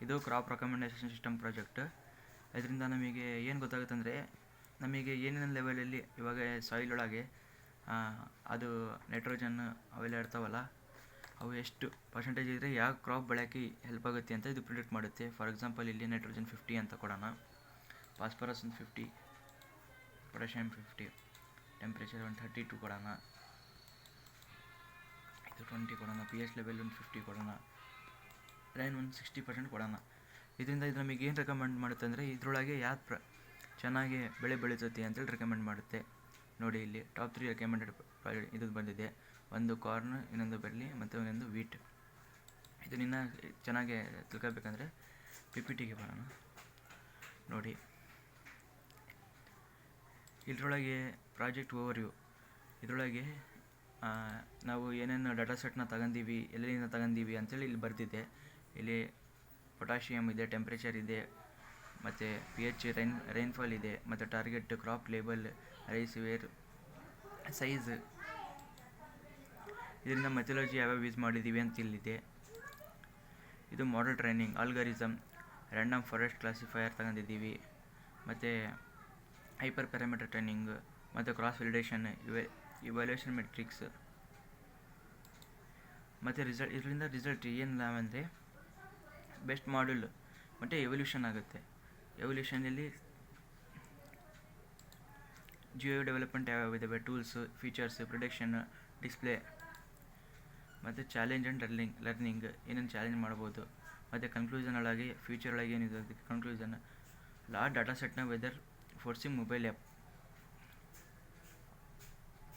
ಇದು crop recommendation system project. ಇದರಿಂದ ನಮಗೆ ಏನು ಗೊತ್ತಾಗುತ್ತೆ ಅಂದರೆ, ನಮಗೆ ಏನೇನು ಲೆವೆಲಲ್ಲಿ ಇವಾಗ ಸಾಯಿಲ್ ಒಳಗೆ ಅದು ನೈಟ್ರೋಜನ್ ಅವೆಲ್ಲ ಇರ್ತಾವಲ್ಲ, ಅವು ಎಷ್ಟು ಪರ್ಸೆಂಟೇಜ್ ಇದ್ದರೆ ಯಾವ ಕ್ರಾಪ್ ಬೆಳೆಯೋಕ್ಕೆ ಹೆಲ್ಪ್ ಆಗುತ್ತೆ ಅಂತ ಇದು ಪ್ರಿಡಿಕ್ಟ್ ಮಾಡುತ್ತೆ. ಫಾರ್ ಎಕ್ಸಾಂಪಲ್ ಇಲ್ಲಿ ನೈಟ್ರೋಜನ್ 50 ಅಂತ ಕೊಡೋಣ, ಫಾಸ್ಫರಸ್ 50, ಪೊಟ್ಯಾಷಿಯಮ್ 50, ಟೆಂಪ್ರೇಚರ್ 132 ಕೊಡೋಣ, ಇದು 20 ಕೊಡೋಣ, pH ಲೆವೆಲ್ 50 ಕೊಡೋಣ, ರೈನ್ 60% ಕೊಡೋಣ. ಇದರಿಂದ ಇದು ನಮಗೆ ಏನು ರೆಕಮೆಂಡ್ ಮಾಡುತ್ತೆ ಅಂದರೆ, ಇದರೊಳಗೆ ಯಾವ್ದು ಚೆನ್ನಾಗಿ ಬೆಳೆ ಬೆಳೀತೈತಿ ಅಂತೇಳಿ ರೆಕಮೆಂಡ್ ಮಾಡುತ್ತೆ. ನೋಡಿ ಇಲ್ಲಿ ಟಾಪ್ 3 ರೆಕಮೆಂಡೆಡ್ ಇದು ಬಂದಿದೆ. ಒಂದು ಕಾರ್ನ್, ಇನ್ನೊಂದು ಬೆರ್ಲಿ ಮತ್ತು ಇನ್ನೊಂದು ವೀಟ್. ಇದನ್ನ ಚೆನ್ನಾಗಿ ತಿಳ್ಕೊಬೇಕಂದ್ರೆ PPTಗೆ ಬರೋಣ. ನೋಡಿ ಇದರೊಳಗೆ ಪ್ರಾಜೆಕ್ಟ್ ಓವರ್ವ್ಯೂ, ಇದರೊಳಗೆ ನಾವು ಏನೇನು ಡಾಟಾ ಸೆಟ್ನ ತಗೊಂಡೀವಿ, ಎಲ್ಲಿಂದ ತಗೊಂಡೀವಿ ಅಂತೇಳಿ ಇಲ್ಲಿ ಬರ್ತಿದೆ. ಇಲ್ಲಿ ಪೊಟ್ಯಾಷಿಯಮ್ ಇದೆ, ಟೆಂಪ್ರೇಚರ್ ಇದೆ, ಮತ್ತು pH, ರೈನ್ಫಾಲ್ ಇದೆ, ಮತ್ತು ಟಾರ್ಗೆಟ್ ಕ್ರಾಪ್ ಲೇಬಲ್, ರೈಸ್ ವೇರ್, ಸೈಜ್, ಇದರಿಂದ ಮೆಥಾಲಜಿ ಯಾವ್ಯಾವ ಯೂಸ್ ಮಾಡಿದ್ದೀವಿ ಅಂತ ಇಲ್ಲಿದೆ. ಇದು model training, algorithm, random forest classifier ತಗೊಂಡಿದ್ದೀವಿ, ಮತ್ತು ಹೈಪರ್ ಪ್ಯಾರಾಮೀಟರ್ ಟ್ರೈನಿಂಗ್, ಮತ್ತು ಕ್ರಾಸ್ ವ್ಯಾಲಿಡೇಷನ್, ಇವ್ಯಾಲ್ಯೂಯೇಷನ್ ಮೆಟ್ರಿಕ್ಸ್. ಮತ್ತು ಇದರಿಂದ ರಿಸಲ್ಟ್ ಏನಿಲ್ಲ ಅಂದರೆ ಬೆಸ್ಟ್ ಮಾಡ್ಯೂಲ್ ಮತ್ತು ಎವಲ್ಯೂಷನ್ ಆಗುತ್ತೆ. ಎವಲ್ಯೂಷನಲ್ಲಿ ಜಿಯೋ ಡೆವಲಪ್ಮೆಂಟ್ ಯಾವ್ಯಾವ ಇದ್ದಾವೆ, ಟೂಲ್ಸ್, ಫೀಚರ್ಸ್, ಪ್ರೊಡಕ್ಷನ್, ಡಿಸ್ಪ್ಲೇ, ಮತ್ತು ಚಾಲೆಂಜ್ ಆ್ಯಂಡ್ ಲರ್ನಿಂಗ್, ಏನೇನು ಚಾಲೆಂಜ್ ಮಾಡ್ಬೋದು, ಮತ್ತು ಕನ್ಕ್ಲೂಷನ್ ಒಳಗೆ ಫ್ಯೂಚರ್ ಒಳಗೆ ಏನಿದೆ ಅದಕ್ಕೆ ಕನ್ಕ್ಲೂಷನ್, ಲಾರ್ಜ್ ಡಾಟಾ ಸೆಟ್ನ ವೆದರ್ ಫೋರ್ಸಿಂಗ್ ಮೊಬೈಲ್ ಆ್ಯಪ್.